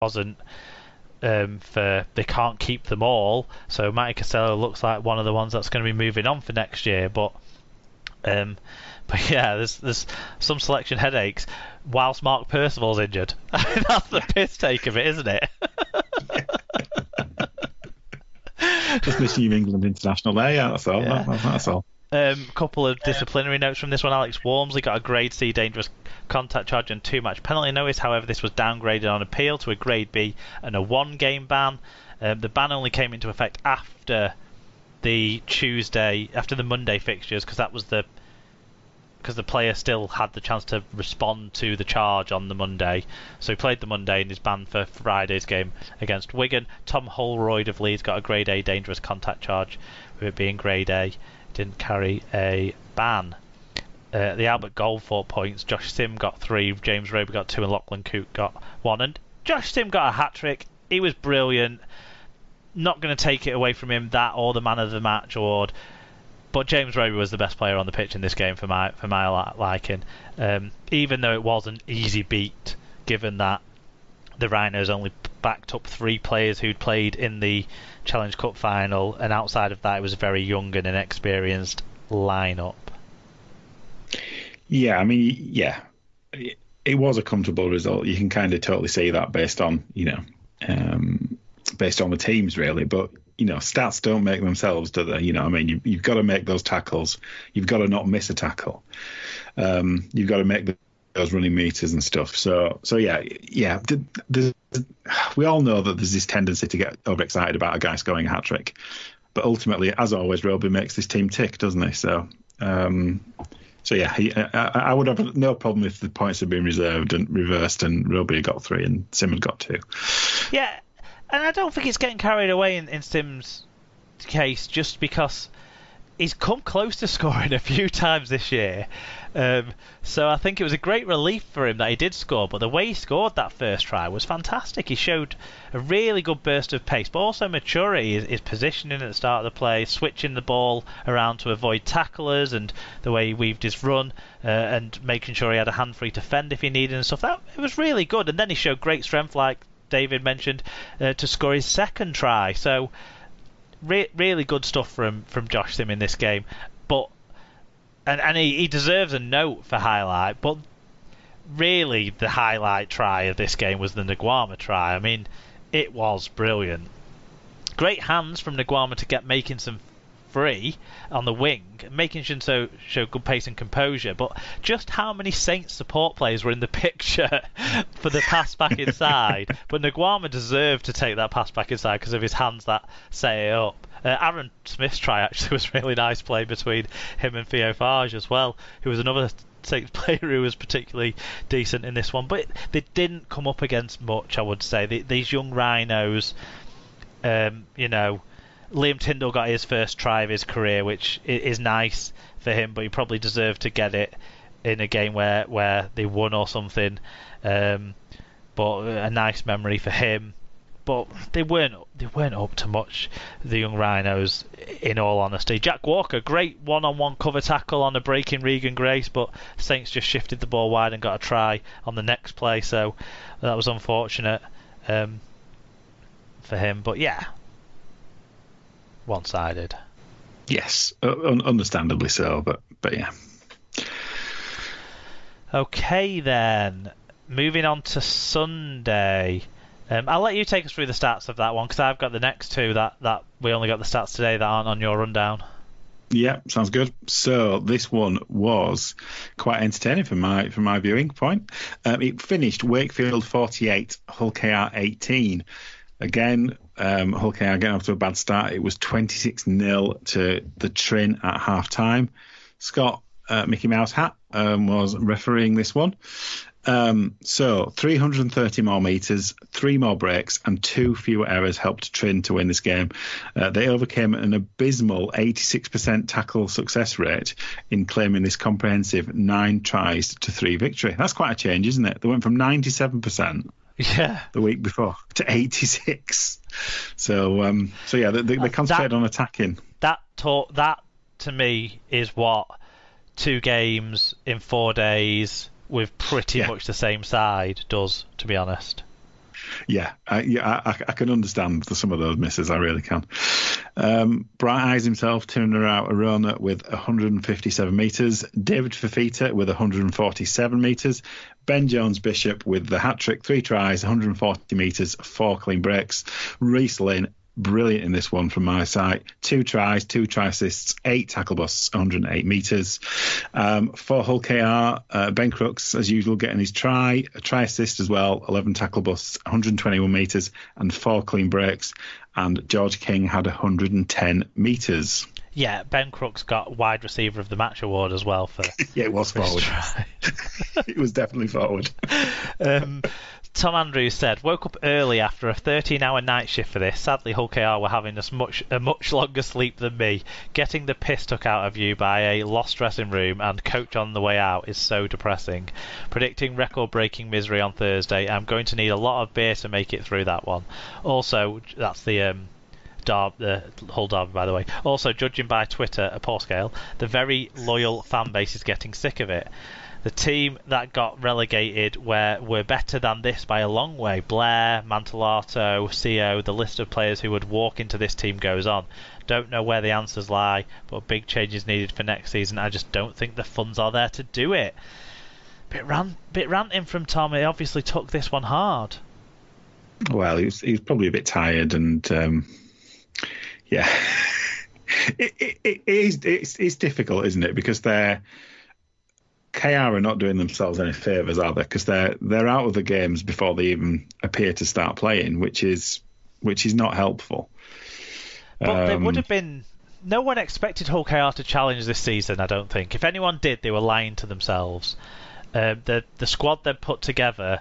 wasn't for they can't keep them all. So Matty Costello looks like one of the ones that's going to be moving on for next year. But yeah, there's some selection headaches whilst Mark Percival's injured. That's the piss take of it, isn't it? Just missing you England international there, yeah, that's all. Yeah. That's all. Couple of disciplinary notes from this one. Alex Walmsley got a grade C dangerous contact charge and 2-match penalty notice. However, this was downgraded on appeal to a grade B and a 1-game ban. The ban only came into effect after the Monday fixtures, because the player still had the chance to respond to the charge on the Monday. So he played the Monday and is banned for Friday's game against Wigan. Tom Holroyd of Leeds got a grade A dangerous contact charge, with it being grade A. Didn't carry a ban. The Albert Goldthorpe points, Josh Sim got 3, James Roby got 2, and Lachlan Coote got 1. And Josh Sim got a hat-trick. He was brilliant. Not going to take it away from him, that or the man of the match award. But James Roby was the best player on the pitch in this game for my liking. Even though it was an easy beat, given that the Rhinos only backed up 3 players who'd played in the Challenge Cup final, and outside of that it was a very young and inexperienced lineup. Yeah, I mean, yeah, it was a comfortable result. You can kind of totally see that based on based on the teams, really. But stats don't make themselves, do they? I mean, you've got to make those tackles. You've got to not miss a tackle. You've got to make those running meters and stuff. So yeah. We all know that there's this tendency to get overexcited about a guy scoring a hat trick, but ultimately, as always, Roby makes this team tick, doesn't he? So yeah, I would have no problem if the points had been reserved and reversed, and Roby got 3 and Sim had got 2. Yeah, and I don't think it's getting carried away in Sim's case, just because he's come close to scoring a few times this year. So I think it was a great relief for him that he did score, but the way he scored that first try was fantastic. He showed a really good burst of pace, but also maturity, his positioning at the start of the play, switching the ball around to avoid tacklers, and the way he weaved his run, and making sure he had a hand free to fend if he needed and stuff. It was really good, and then he showed great strength, like David mentioned, to score his second try. So really good stuff from Josh Sim in this game. But and he deserves a note for highlight, but really the highlight try of this game was the Nguama try. I mean, it was brilliant. Great hands from Nguama to get Makinson free on the wing, Makinson show good pace and composure, but just how many Saints support players were in the picture for the pass back inside? But Nguama deserved to take that pass back inside because of his hands that set it up. Aaron Smith's try actually was really nice play between him and Theo Farge as well, who was another Saints player who was particularly decent in this one. But they didn't come up against much, I would say. These young Rhinos, Liam Tyndall got his first try of his career, which is nice for him, but he probably deserved to get it in a game where they won or something. But a nice memory for him. But they weren't up to much, the young Rhinos, in all honesty. Jack Walker, great one-on-one cover tackle on a break in Regan Grace, but Saints just shifted the ball wide and got a try on the next play, so that was unfortunate for him. But yeah, one-sided. Yes, understandably so, but yeah. Okay then, moving on to Sunday. I'll let you take us through the stats of that one, because I've got the next two that we only got the stats today that aren't on your rundown. Yeah, sounds good. So this one was quite entertaining from my viewing point. It finished Wakefield 48, Hull KR 18. Again, Hull KR getting off to a bad start. It was 26-0 to the Trin at half time. Scott Mickey Mouse Hat was refereeing this one. So 330 more metres, 3 more breaks and 2 fewer errors helped Trin to win this game. They overcame an abysmal 86% tackle success rate in claiming this comprehensive 9 tries to 3 victory. That's quite a change, isn't it? They went from 97% the week before to 86. So yeah, they concentrated on attacking. That to me is what 2 games in 4 days with pretty much the same side does, to be honest. I can understand some of those misses. I really can. Bright Eyes himself turned out a run with 157 metres. David Fafita with 147 metres. Ben Jones-Bishop with the hat-trick, 3 tries, 140 metres, 4 clean breaks. Reece Lynn, brilliant in this one from my side. 2 tries, 2 try assists, 8 tackle busts, 108 metres. For Hull KR, Ben Crooks, as usual, getting his a try assist as well, 11 tackle busts, 121 metres, and 4 clean breaks. And George King had 110 metres. Yeah, Ben Crooks got wide receiver of the match award as well for. Yeah, it was forward. It was definitely forward. Tom Andrews said, woke up early after a 13-hour night shift for this. Sadly, Hull KR were having a much longer sleep than me. Getting the piss took out of you by a lost dressing room and coach on the way out is so depressing. Predicting record-breaking misery on Thursday. I'm going to need a lot of beer to make it through that one. Also, that's the Hull Derby, by the way. Also, judging by Twitter, a poor scale, the very loyal fan base is getting sick of it. The team that got relegated were better than this by a long way. Blair, Mantellato, CO, the list of players who would walk into this team goes on. Don't know where the answers lie, but big changes needed for next season. I just don't think the funds are there to do it. Bit ranting from Tom. He obviously took this one hard. Well, he was probably a bit tired, and yeah, it's difficult, isn't it? Because KR are not doing themselves any favours, are they? Because they're out of the games before they even appear to start playing, which is not helpful. But there would have been. No one expected Hull KR to challenge this season, I don't think. If anyone did, they were lying to themselves. The squad they put together,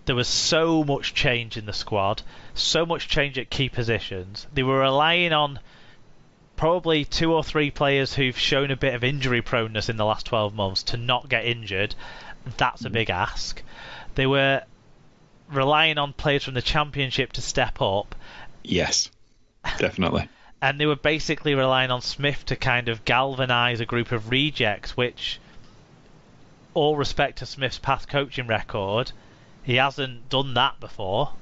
there was so much change in the squad, so much change at key positions. They were relying on probably 2 or 3 players who've shown a bit of injury proneness in the last 12 months to not get injured. That's a big ask. They were relying on players from the Championship to step up. Yes, definitely. And they were basically relying on Smith to kind of galvanise a group of rejects, which, all respect to Smith's past coaching record, he hasn't done that before.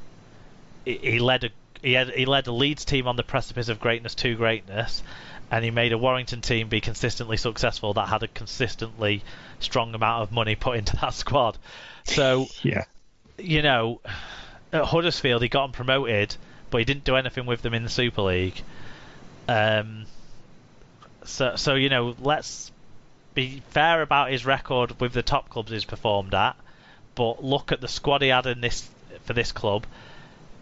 He led a Leeds team on the precipice of greatness to greatness, and he made a Warrington team be consistently successful that had a consistently strong amount of money put into that squad. So, yeah, at Huddersfield he got them promoted, but he didn't do anything with them in the Super League. So let's be fair about his record with the top clubs he's performed at, but look at the squad he had for this club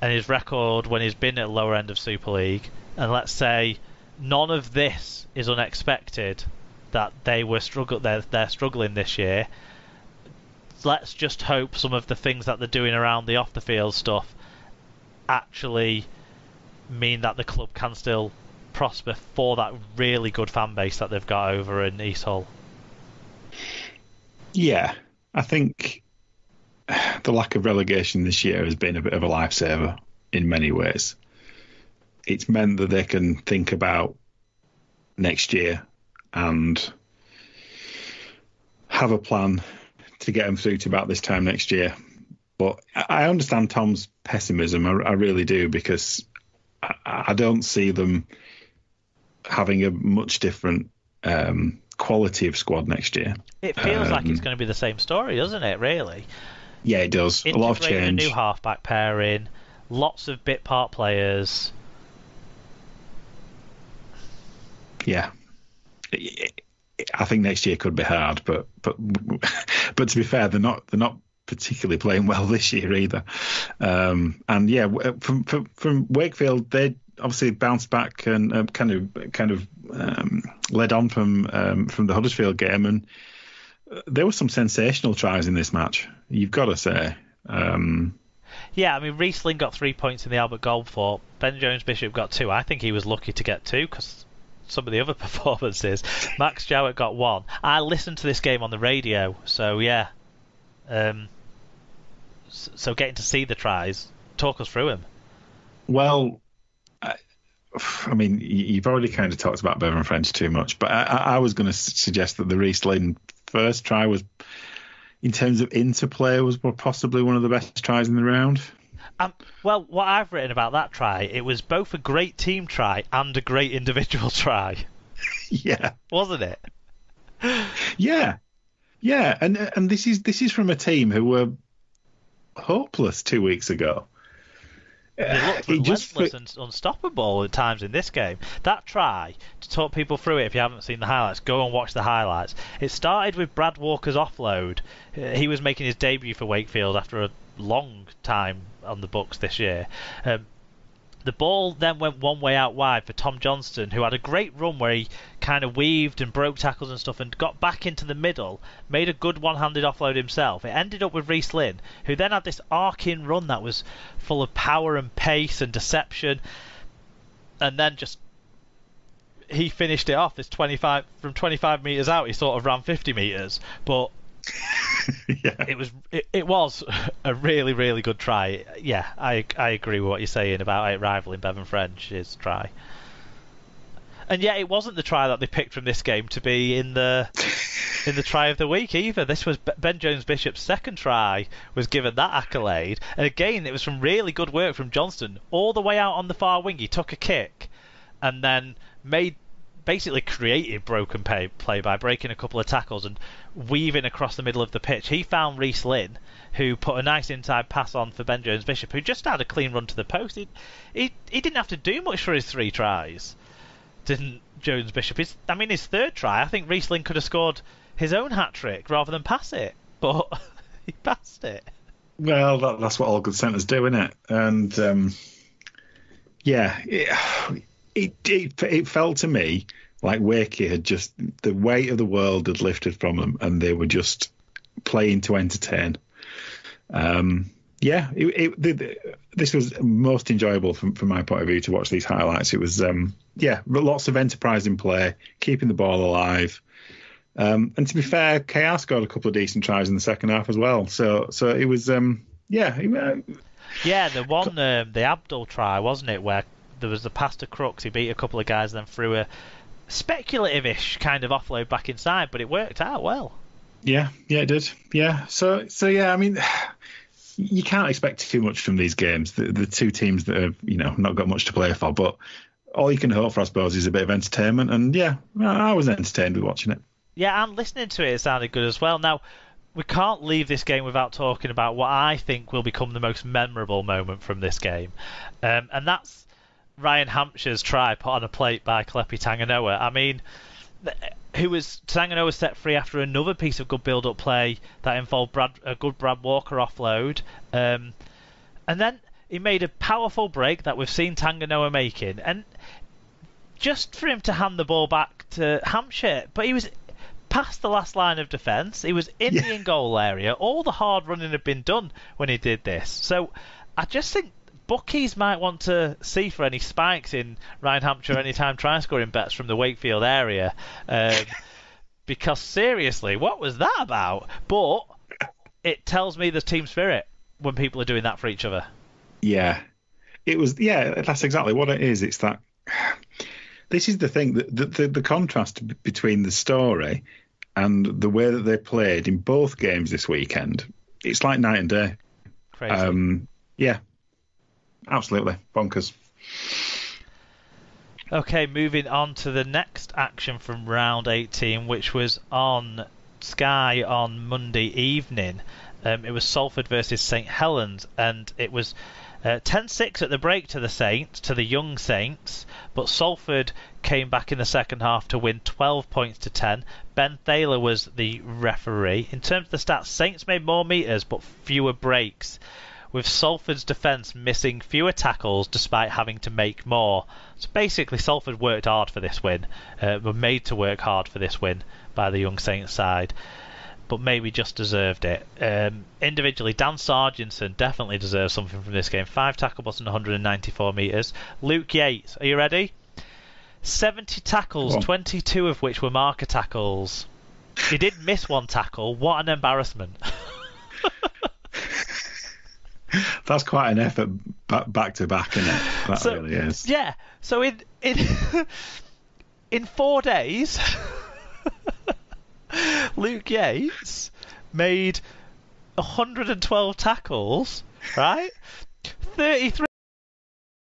and his record when he's been at the lower end of Super League, and let's say none of this is unexpected, that they're struggling this year. Let's just hope some of the things that they're doing around the off the field stuff actually mean that the club can still prosper for that really good fan base that they've got over in East Hull. Yeah, I think the lack of relegation this year has been a bit of a lifesaver in many ways. It's meant that they can think about next year and have a plan to get them through to about this time next year. But I understand Tom's pessimism, I really do, because I don't see them having a much different quality of squad next year. It feels like it's going to be the same story, doesn't it, really? Yeah, it does. A lot of change. A new halfback pairing, lots of bit part players. Yeah. I think next year could be hard, but to be fair, they're not particularly playing well this year either. And yeah, from Wakefield, they obviously bounced back and kind of led on from the Huddersfield game, and there were some sensational tries in this match, you've got to say. Yeah, I mean, Reece Lynn got 3 points in the Albert Goldthorpe. Ben Jones-Bishop got 2. I think he was lucky to get 2 because some of the other performances. Max Jowett got 1. I listened to this game on the radio, so yeah. So getting to see the tries, talk us through him. Well, I mean, you've already kind of talked about Bevan French too much, but I was going to suggest that the Reece Lynn first try was, in terms of interplay, was possibly one of the best tries in the round. Well, what I've written about that try, it was both a great team try and a great individual try. Yeah. Wasn't it? Yeah. Yeah, and this is from a team who were hopeless 2 weeks ago. They looked relentless and unstoppable at times in this game. That try, to talk people through it, if you haven't seen the highlights, go and watch the highlights. It started with Brad Walker's offload. He was making his debut for Wakefield after a long time on the books this year. The ball then went one way out wide for Tom Johnston, who had a great run where he kind of weaved and broke tackles and stuff and got back into the middle, made a good one-handed offload himself. It ended up with Reece Lynn, who then had this arcing run that was full of power and pace and deception, and then he finished it off. This 25 metres out, he sort of ran 50 metres, but yeah. It was a really, really good try. Yeah, I agree with what you're saying about it rivaling Bevan French's try. And yeah, it wasn't the try that they picked from this game to be in the try of the week either. This was Ben Jones-Bishop's second try, was given that accolade. And again, it was from really good work from Johnston. All the way out on the far wing, he took a kick and then basically created broken play by breaking a couple of tackles and weaving across the middle of the pitch. He found Reece Lynn, who put a nice inside pass on for Ben Jones-Bishop, who just had a clean run to the post. He didn't have to do much for his 3 tries, didn't Jones-Bishop? His third try, I think Reece Lynn could have scored his own hat-trick rather than pass it, but he passed it. Well, that's what all good centres do, isn't it? And yeah, it felt to me like Wakey had just, the weight of the world had lifted from them and they were just playing to entertain. This was most enjoyable from my point of view to watch these highlights. It was, lots of enterprising play, keeping the ball alive. And to be fair, KR scored a couple of decent tries in the second half as well. So it was, the one, the Abdul try, wasn't it, where there was the pass to Crooks, he beat a couple of guys, then threw a speculative-ish kind of offload back inside, but it worked out well. Yeah, it did. Yeah, so yeah, I mean, you can't expect too much from these games. The two teams that have, not got much to play for, but all you can hope for, I suppose, is a bit of entertainment. And yeah, I was entertained with watching it. Yeah, and listening to it sounded good as well. Now, we can't leave this game without talking about what I think will become the most memorable moment from this game, and that's Ryan Hampshire's try put on a plate by Kalepi Tanganoa. I mean, Tanganoa set free after another piece of good build-up play that involved a good Brad Walker offload, and then he made a powerful break that we've seen Tanganoa making, and just for him to hand the ball back to Hampshire, but he was past the last line of defence, he was in the in-goal area, all the hard running had been done when he did this. So I just think bookies might want to see for any spikes in Ryan Hampshire anytime try scoring bets from the Wakefield area, because seriously, what was that about? But it tells me the team spirit when people are doing that for each other. Yeah, it was. Yeah, that's exactly what it is. It's that. This is the thing, the contrast between the story and the way that they played in both games this weekend. It's like night and day. Crazy. Yeah. Absolutely. Bonkers. Okay, moving on to the next action from round 18, which was on Sky on Monday evening. It was Salford versus St Helens, and it was 10-6 at the break to the young Saints, but Salford came back in the second half to win 12 points to 10. Ben Thaler was the referee. In terms of the stats, Saints made more metres but fewer breaks, with Salford's defence missing fewer tackles despite having to make more. So basically, Salford worked hard for this win, were made to work hard for this win by the young Saints side, but maybe just deserved it. Individually, Dan Sargentson definitely deserves something from this game. 5 tackles and 194 metres. Luke Yates, are you ready? 70 tackles, 22 of which were marker tackles. He did miss one tackle. What an embarrassment. That's quite an effort back to back, isn't it? That really is. Yeah. So in in 4 days, Luke Yates made 112 tackles, right? 33